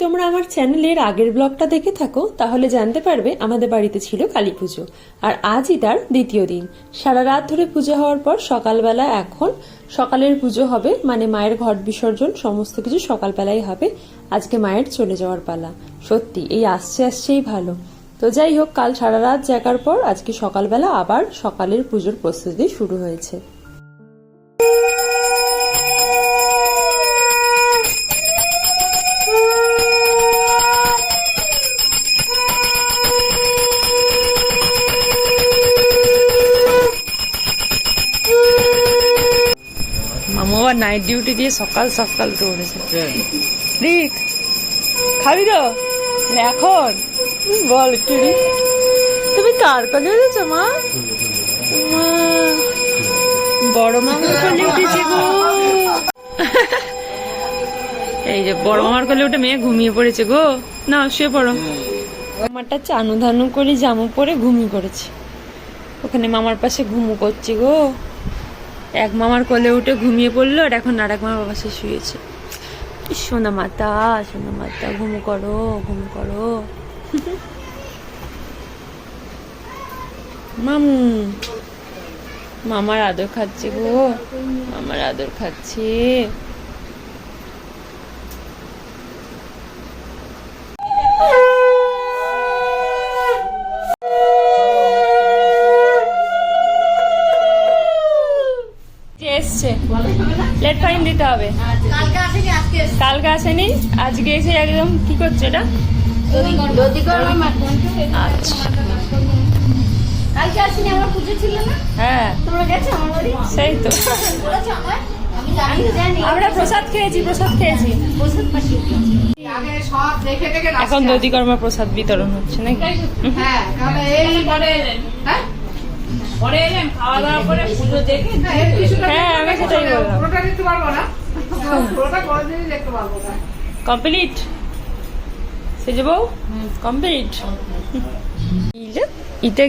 তোমরা আমার চ্যানেলের আগের ব্লগটা দেখে থাকো তাহলে জানতে পারবে আমাদের বাড়িতে ছিল কালী পুজো, আর আজই তার দ্বিতীয় দিন। সারা রাত ধরে পুজো হওয়ার পর সকালবেলা এখন সকালের পুজো হবে, মানে মায়ের ঘট বিসর্জন সমস্ত কিছু সকালবেলাই হবে। আজকে মায়ের চলে যাওয়ার পালা। সত্যি এই আসছেই ভালো। তো যাই হোক, কাল সারা রাত জাগার পর আজকে সকালবেলা আবার সকালের পুজোর প্রস্তুতি শুরু হয়েছে। মামু আবার নাইট ডিউটি দিয়ে সকাল সকাল দৌড়েছে। রিক খাবি তো এখন? বল একটু রিক, তুমি কার কোলে উঠেছো মা? বড় মামার কোলে উঠেছে গো। এই যে বড় মামার কোলে উঠে মেয়ে ঘুমিয়ে পড়েছে গো। না শুয়ে পড়ো। মামাটা চানু ধানু করে জামু পরে ঘুমিয়ে পড়েছে, ওখানে মামার পাশে ঘুমু করছে গো। এক মামার কোলে উঠে ঘুমিয়ে পড়লো, আর এখন আর এক মামার পাশে শুয়েছে। সোনা মাতা ঘুমু করো ঘুমু করো। মামু মামার আদর খাচ্ছে গো, মামার আদর খাচ্ছে। লেট ফাইন দিতে হবে। কালকে আসেনি, আজকে এসে একদম কি করছে এটা? হ্যাঁ সেই তো, আমরা প্রসাদ খেয়েছি। এখন দধিকর্মা প্রসাদ বিতরণ হচ্ছে নাকি? হ্যাঁ আমি সেটাই বললাম। কমপ্লিট সে যাবো কমপ্লিট। এটা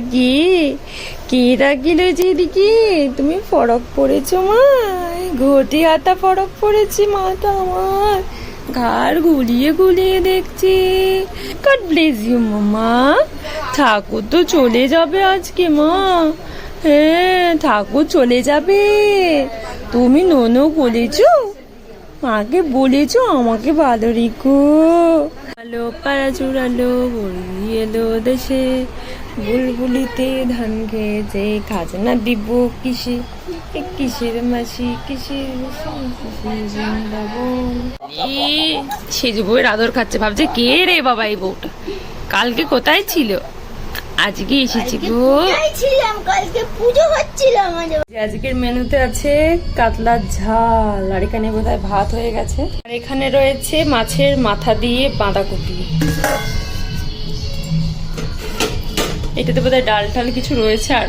কি রাখিলে যেদিকে তুমি ফরক পড়েছো মা? ঘটি হাতা ফরক পড়েছে মাটা আমার, ঘাড় গুলিয়ে দেখছি। গড ব্লেস ইউ মামা। ঠাকুর তো চলে যাবে আজকে মা। হ্যাঁ ঠাকুর চলে যাবে। তুমি নোনো বলেছো, মাকে বলেছো আমাকে ভালো রেখো। আলো পাড়া চুড়ালো বলি এলো দেশে, বুলবুলিতে ধান খেয়েছে খাজনা দিব কিসে, কিসের মাসি সেজ বউয়ের আদর খাচ্ছে, ভাবছে কে রে বাবা এই বউটা, কালকে কোথায় ছিল, আজকে এসেছি গো। কালকে পুজো হচ্ছিল আমাদের। আজকের মেনুতে আছে কাতলার ঝাল, আর এখানে বোধহয় ভাত হয়ে গেছে, আর এখানে রয়েছে মাছের মাথা দিয়ে বাঁধাকপি। এটাতে বোধহয় ডাল টাল কিছু রয়েছে। আর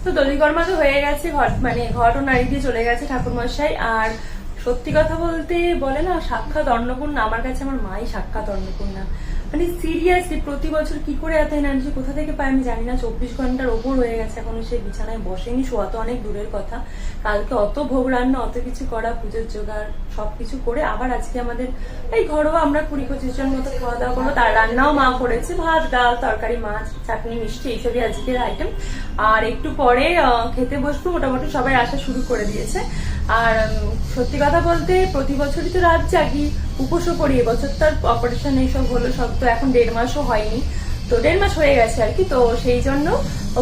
তো দধিকর্মা তো হয়ে গেছে, ঘটও নাড়ি দিয়ে চলে গেছে ঠাকুরমশাই। আর সত্যি কথা বলতে বলে না, সাক্ষাৎ অন্নপূর্ণা আমার কাছে আমার মাই সাক্ষাৎ অন্নপূর্ণা। মানে সিরিয়াসলি প্রতি বছর কি করে এত এনার্জি কোথা থেকে পায় আমি জানি না। 24 ঘন্টার ওপর হয়ে গেছে এখনো সে বিছানায় বসেনি, শোয়া তো অনেক দূরের কথা। কালকে অত ভোগ রান্না, অত কিছু করা, পুজোর জোগাড় সবকিছু করে আবার আজকে আমাদের এই ঘরোয়া আমরা 20-25 জন মতো খাওয়া দাওয়া করবো। তার রান্নাও মা করেছে, ভাত ডাল তরকারি মাছ চাটনি মিষ্টি এইসবই আজকের আইটেম। আর একটু পরে খেতে বসবো, মোটামুটি সবাই আসা শুরু করে দিয়েছে। আর সত্যি কথা বলতে প্রতি বছরই তো রাত জাগি, উপোসও করি। এবছর তার অপারেশন এইসব হলো, সব তো এখন 1.5 মাসও হয়নি, তো 1.5 মাস হয়ে গেছে আর কি। তো সেই জন্য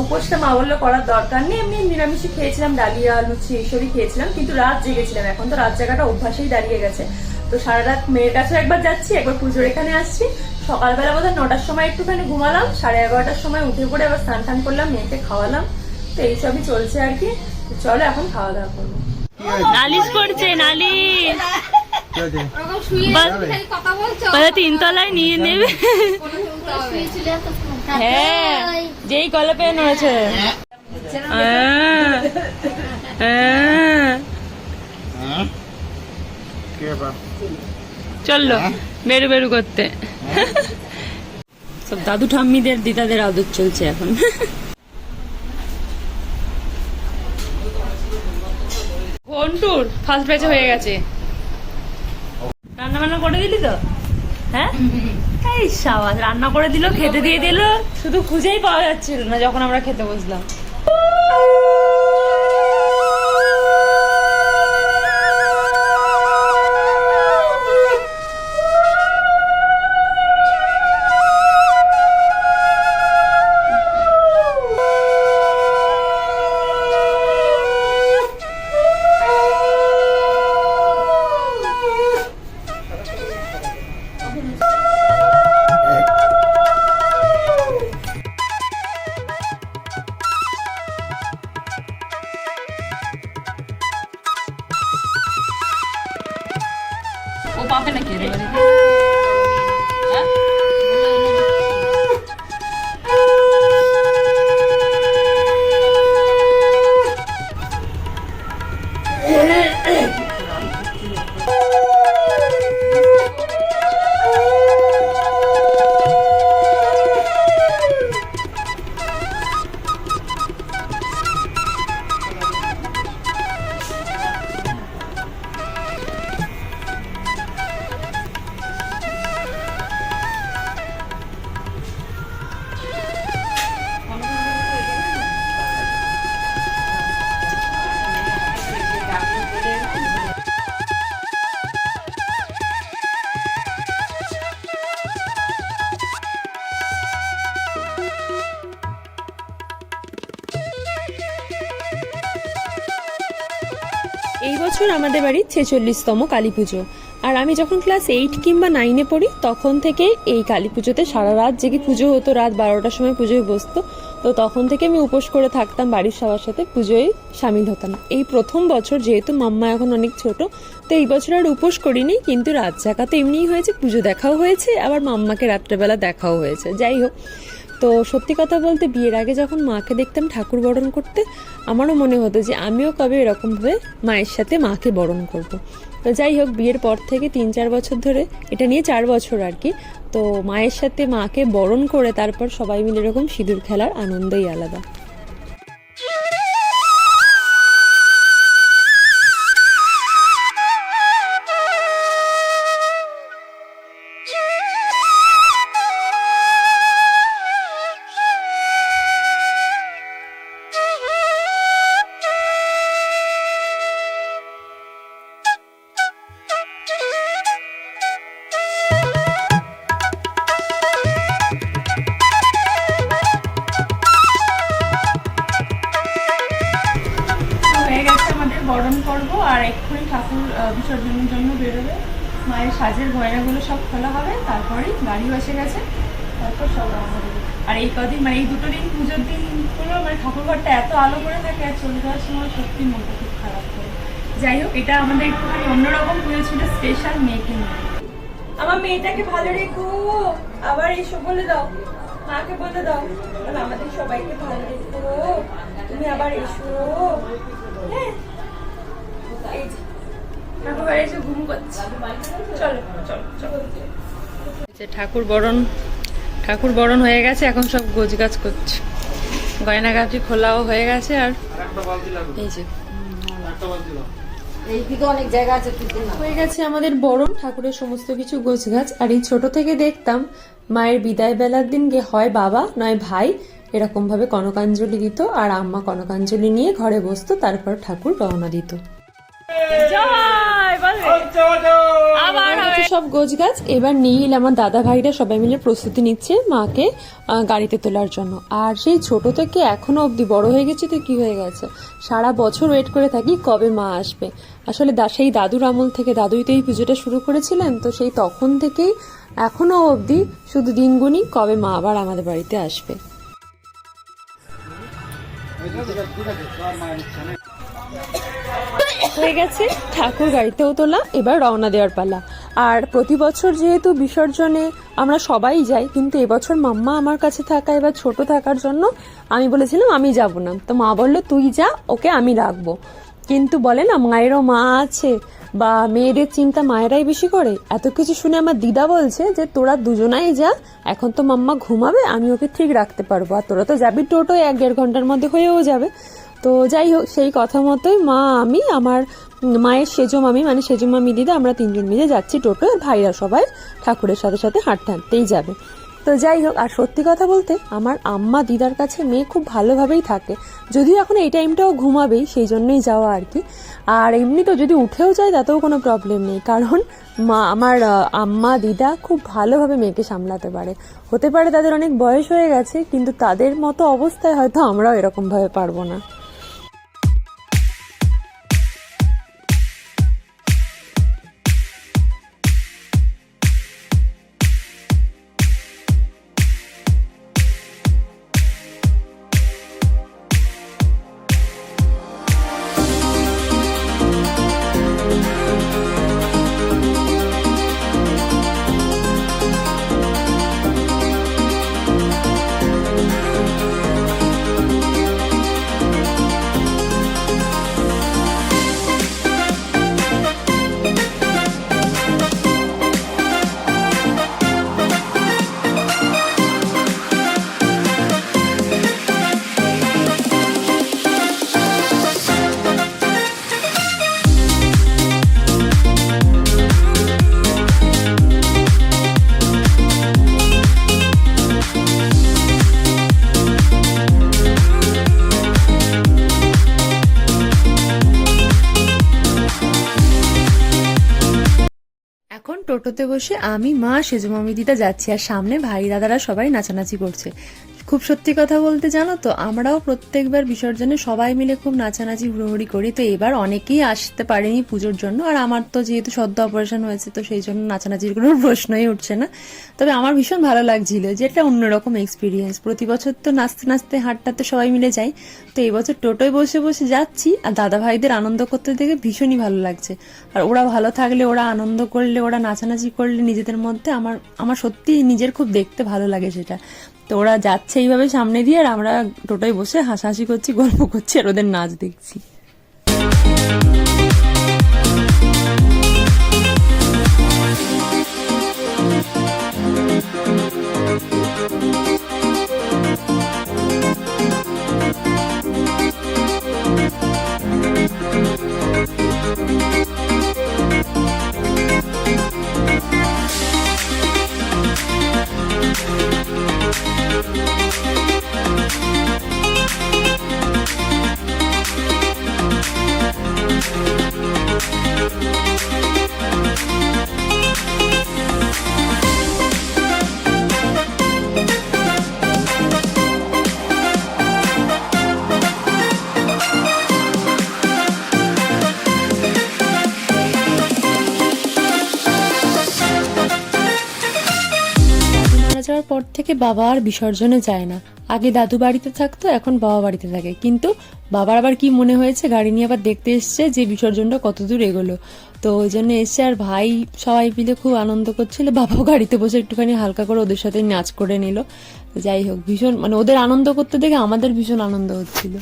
উপোসটা মা বললো করার দরকার নেই, এমনি নিরামিষই খেয়েছিলাম, ডালিয়া লুচি এইসবই খেয়েছিলাম, কিন্তু রাত জেগেছিলাম। এখন তো রাত জাগাটা অভ্যাসেই দাঁড়িয়ে গেছে। তো সারা রাত মেয়ের কাছে একবার যাচ্ছি, একবার পুজোর এখানে আসছি। সকালবেলা বোধহয় 9টার সময় একটুখানি ঘুমালাম, 11:30টার সময় উঠে পড়ে আবার স্নান টান করলাম, মেয়েকে খাওয়ালাম। তো এইসবই চলছে আর কি। চলো এখন খাওয়া দাওয়া করবো। নালিশ করছে, নালিশ 3 তলায় নিয়ে নেবে। হ্যাঁ যেই কলপে নড়েছে। চললো বেরু করতে। সব দাদু ঠাম্মিদের দিদাদের আদর চলছে এখন। ঘন্টুর ফার্স্ট ব্যাচে হয়ে গেছে। রান্না বান্না করে দিলি তো? হ্যাঁ এই সাবাস, রান্না করে দিল, খেতে দিয়ে দিল, শুধু খুঁজেই পাওয়া যাচ্ছিল না যখন আমরা খেতে বসলাম। ও পাবে নাকি এই বছর আমাদের বাড়ির 46তম কালী পুজো। আর আমি যখন ক্লাস 8 কিংবা 9-এ পড়ি তখন থেকে এই কালী পুজোতে সারা রাত জেগে পুজো হতো, রাত 12টার সময় পুজোয় বসতো। তো তখন থেকে আমি উপোস করে থাকতাম, বাড়ির সবার সাথে পুজোয় সামিল হতাম। এই প্রথম বছর, যেহেতু মাম্মা এখন অনেক ছোট, তো এই বছর আর উপোস করিনি, কিন্তু রাত জাগা তো এমনিই হয়েছে, পুজো দেখাও হয়েছে, আবার মাম্মাকে রাত্রেবেলা দেখাও হয়েছে। যাই হোক, তো সত্যি কথা বলতে বিয়ের আগে যখন মাকে দেখতাম ঠাকুর বরণ করতে, আমারও মনে হতো যে আমিও কবে এরকমভাবে মায়ের সাথে মাকে বরণ করব। তো যাই হোক, বিয়ের পর থেকে 3-4 বছর ধরে, এটা নিয়ে 4 বছর আর কি, তো মায়ের সাথে মাকে বরণ করে তারপর সবাই মিলে এরকম সিঁদুর খেলার আনন্দই আলাদা। বরণ করব আর এক্ষুনি ঠাকুর বিসর্জনের জন্য বেরোবে। মায়ের সাজের গয়নাগুলো সব খোলা হবে, তারপরে গাড়িও এসে গেছে, তারপর সব রওনা দেবে। আর এই কদিন মানে এই 2 দিন পুজোর দিনগুলো মানে ঠাকুর ঘরটা এত আলো করে থাকে, আর চলে যাওয়ার সময় সত্যি মনটা খুব খারাপ করে। যাই হোক, এটা আমাদের একটুখানি অন্যরকম পুজো ছিল, স্পেশাল মেয়েকে নিয়ে। আমার মেয়েটাকে ভালো রেখো, আবার এসো বলে দাও, মাকে বলে দাও আমাদের সবাইকে ভালো রেখো, তুমি আবার এসো। হ্যাঁ, ঠাকুর বরণ হয়ে গেছে, এখন সব গোছগাছ করছে, গয়নাগাটি খোলাও হয়ে গেছে। আর এই যে অনেক জায়গা আছে, হয়ে গেছে আমাদের বরণ, ঠাকুরের সমস্ত কিছু গোছগাছ। আর এই ছোট থেকে দেখতাম মায়ের বিদায় বেলার দিন হয় বাবা নয় ভাই এরকম ভাবে কনকাঞ্জলি দিত, আর আম্মা কনকাঞ্জলি নিয়ে ঘরে বসতো, তারপর ঠাকুর রওনা দিত। সব গোছগাছ এবার নীল, আমার দাদা ভাইরা সবাই মিলে প্রস্তুতি নিচ্ছে মাকে গাড়িতে তোলার জন্য। আর সেই ছোট থেকে এখনো অব্দি বড় হয়ে গেছে তো কি হয়ে গেছে, সারা বছর ওয়েট করে থাকি কবে মা আসবে। আসলে সেই দাদুর আমল থেকে, দাদুই তো এই পুজোটা শুরু করেছিলেন, তো সেই তখন থেকেই এখনো অব্দি শুধু দিনগুনি কবে মা আবার আমাদের বাড়িতে আসবে। হয়ে গেছে ঠাকুর গাড়িতেও তোলা, এবার রওনা দেওয়ার পালা। আর প্রতি বছর যেহেতু বিসর্জনে আমরা সবাই যাই, কিন্তু এবছর মাম্মা আমার কাছে থাকা, এবার ছোট থাকার জন্য আমি বলেছিলাম আমি যাব না, তো মা বললো তুই যা, ওকে আমি রাখবো। কিন্তু বলে না মায়েরও মা আছে, বা মেয়েদের চিন্তা মায়েরাই বেশি করে। এত কিছু শুনে আমার দিদা বলছে যে তোরা দুজনাই যা, এখন তো মাম্মা ঘুমাবে, আমি ওকে ঠিক রাখতে পারবো, আর তোরা তো যাবি টোটোয় 1-1.5 ঘন্টার মধ্যে হয়েও যাবে। তো যাই হোক, সেই কথা মতোই মা, আমি, আমার মায়ের সেজো মামি মানে সেজো মামি দিদা, আমরা 3 জন মিলে যাচ্ছি টোটো, আর ভাইরা সবাই ঠাকুরের সাথে সাথে হাঁটতে হাঁটতেই যাবে। তো যাই হোক, আর সত্যি কথা বলতে আমার আম্মা দিদার কাছে মেয়ে খুব ভালোভাবেই থাকে, যদিও এখন এই টাইমটাও ঘুমাবেই, সেই জন্যই যাওয়া আর কি। আর এমনি তো যদি উঠেও যায় তাতেও কোনো প্রবলেম নেই, কারণ আমার আম্মা দিদা খুব ভালোভাবে মেয়েকে সামলাতে পারে। হতে পারে তাদের অনেক বয়স হয়ে গেছে, কিন্তু তাদের মতো অবস্থায় হয়তো আমরাও এরকমভাবে পারবো না। এখন টোটোতে বসে আমি, মা, সেজো মামি দিদা যাচ্ছি, আর সামনে ভাই দাদারা সবাই নাচানাচি করছে। খুব সত্যি কথা বলতে জানো তো, আমরাও প্রত্যেকবার বিসর্জনে সবাই মিলে খুব নাচানাচি হুড়োহুড়ি করি। তো এবার অনেকেই আসতে পারেনি পুজোর জন্য, আর আমার তো যেহেতু সদ্য অপারেশন হয়েছে, তো সেই জন্য নাচানাচির কোনো প্রশ্নই উঠছে না। তবে আমার ভীষণ ভালো লাগছিল, যে একটা অন্যরকম এক্সপিরিয়েন্স। প্রতি বছর তো নাচতে নাচতে হাঁটতে সবাই মিলে যাই, তো এই বছর টোটোয় বসে বসে যাচ্ছি, আর দাদা ভাইদের আনন্দ করতে দেখে ভীষণই ভালো লাগছে। আর ওরা ভালো থাকলে, ওরা আনন্দ করলে, ওরা নাচানাচি করলে নিজেদের মধ্যে, আমার সত্যি নিজের খুব দেখতে ভালো লাগে সেটা। তো ওরা যাচ্ছে এইভাবে সামনে দিয়ে, আর আমরা টোটোয় বসে হাসাহাসি করছি, গল্প করছি, আর ওদের নাচ দেখছি। যাওয়ার পর থেকে বাবা আর বিসর্জনে যায় না। আগে দাদু বাড়িতে থাকতো, এখন বাবা বাড়িতে থাকে। কিন্তু বাবার আবার কি মনে হয়েছে, গাড়ি নিয়ে আবার দেখতে এসছে যে বিসর্জনটা কত দূর এগোলো, তো ওই জন্য এসছে। আর ভাই সবাই মিলে খুব আনন্দ করছিল, বাবাও গাড়িতে বসে একটুখানি হালকা করে ওদের সাথে নাচ করে নিল। যাই হোক, ভীষণ মানে ওদের আনন্দ করতে দেখে আমাদের ভীষণ আনন্দ হচ্ছিল।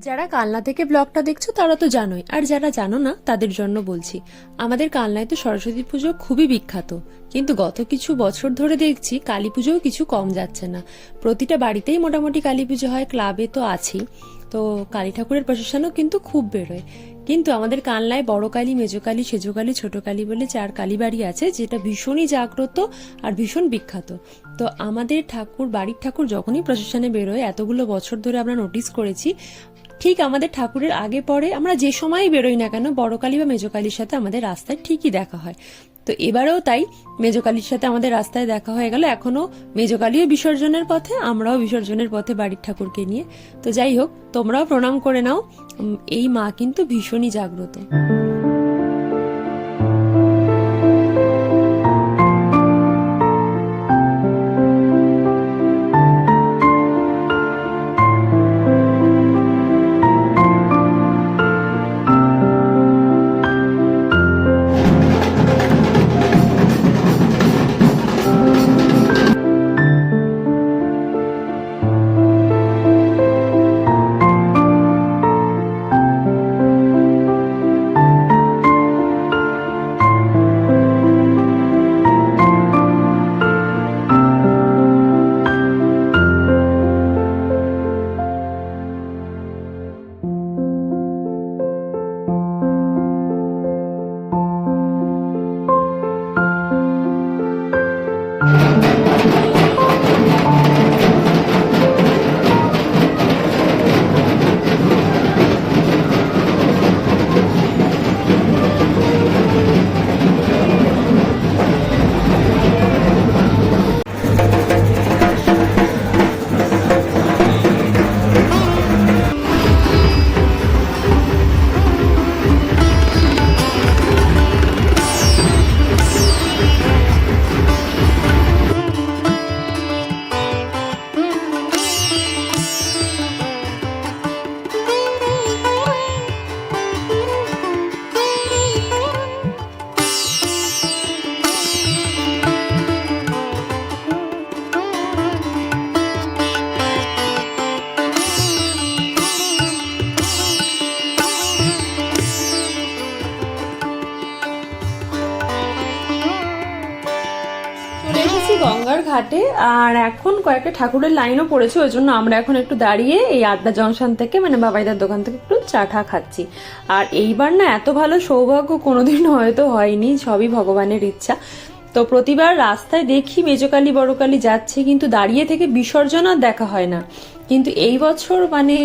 যারা কালনা থেকে ব্লগটা দেখছো তারা তো জানোই, আর যারা জানো না তাদের জন্য বলছি। আমাদের কালনায় তো সরস্বতী পুজো খুবই বিখ্যাত, কিন্তু গত কিছু বছর ধরে দেখছি কালী পুজোও কিছু কম যাচ্ছে না। প্রতিটা বাড়িতেই মোটামুটি কালী পুজো হয়, ক্লাবে তো আছেই, তো কালী ঠাকুরের প্রশাসনও কিন্তু খুব বেরোয়। কিন্তু আমাদের কালনায় বড় কালী, মেজো কালী, সেজো কালী, ছোট কালী বলে 4 কালী বাড়ি আছে, যেটা ভীষণই জাগ্রত আর ভীষণ বিখ্যাত। তো আমাদের ঠাকুর, বাড়ির ঠাকুর যখনই প্রশাসনে বেরোয়, এতগুলো বছর ধরে আমরা নোটিস করেছি ঠিক আমাদের ঠাকুরের আগে পরে আমরা যে সময় বেরোই না কেন বড় কালী বা মেজো কালীর সাথে আমাদের রাস্তায় ঠিকই দেখা হয়। তো এবারেও তাই মেজো কালীর সাথে আমাদের রাস্তায় দেখা হয়ে গেল। এখনো মেজো কালীও বিসর্জনের পথে, আমরাও বিসর্জনের পথে বাড়ির ঠাকুরকে নিয়ে। তো যাই হোক, তোমরাও প্রণাম করে নাও, এই মা কিন্তু ভীষণই জাগ্রত। গঙ্গার ঘাটে, আর এখন কয়েকটা ঠাকুরের লাইনও পড়েছে, ওই জন্য আমরা এখন একটু দাঁড়িয়ে এই আড্ডা জংশন থেকে মানে বাবাইদার দোকান থেকে একটু চা ঠা খাচ্ছি। আর এইবার না এত ভালো সৌভাগ্য কোনোদিন হয়তো হয়নি, সবই ভগবানের ইচ্ছা। তো প্রতিবার রাস্তায় দেখি মেজোকালী বড়কালী যাচ্ছে, কিন্তু দাঁড়িয়ে থেকে বিসর্জন আর দেখা হয় না। কিন্তু এই বছর মানে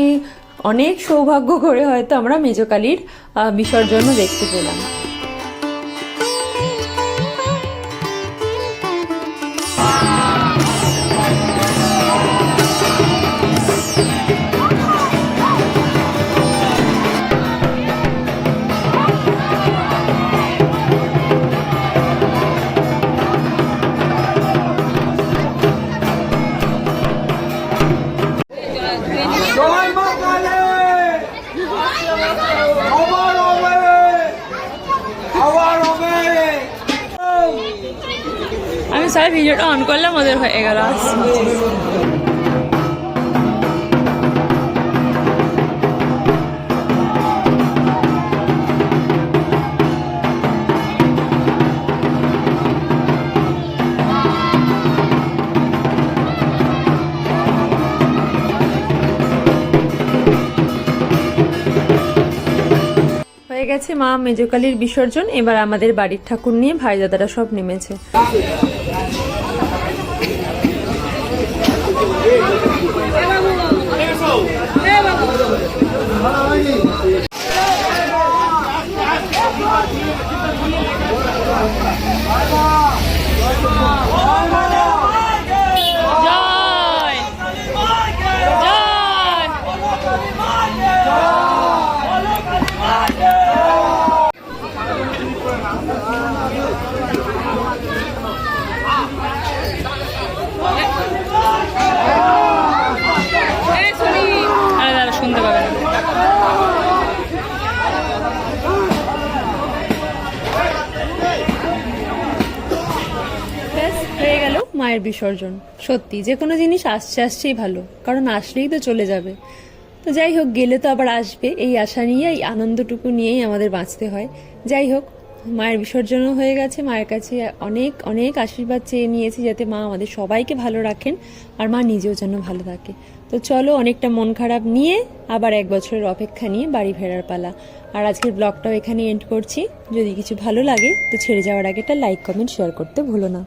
অনেক সৌভাগ্য করে হয়তো আমরা মেজোকালীর বিসর্জনও দেখতে পেলাম। আমি স্যার ভিডিওটা অন করলাম, ওদের হয়ে গেল। হয়ে গেছে মা মেজোকালীর বিসর্জন। এবার আমাদের বাড়ির ঠাকুর নিয়ে ভাই দাদারা সব নেমেছে। মায়ের বিসর্জন। সত্যি যে কোনো জিনিস আসছে আসছেই ভালো, কারণ আসলেই তো চলে যাবে। তো যাই হোক, গেলে তো আবার আসবে, এই আশা নিয়ে এই আনন্দটুকু নিয়েই আমাদের বাঁচতে হয়। যাই হোক, মায়ের বিসর্জনও হয়ে গেছে। মায়ের কাছে অনেক অনেক আশীর্বাদ চেয়ে নিয়েছি যাতে মা আমাদের সবাইকে ভালো রাখেন আর মা নিজেও যেন ভালো থাকে। তো চলো, অনেকটা মন খারাপ নিয়ে আবার 1 বছরের অপেক্ষা নিয়ে বাড়ি ফেরার পালা। আর আজকের ব্লগটাও এখানে এন্ড করছি। যদি কিছু ভালো লাগে তো ছেড়ে যাওয়ার আগে একটা লাইক কমেন্ট শেয়ার করতে ভুলো না।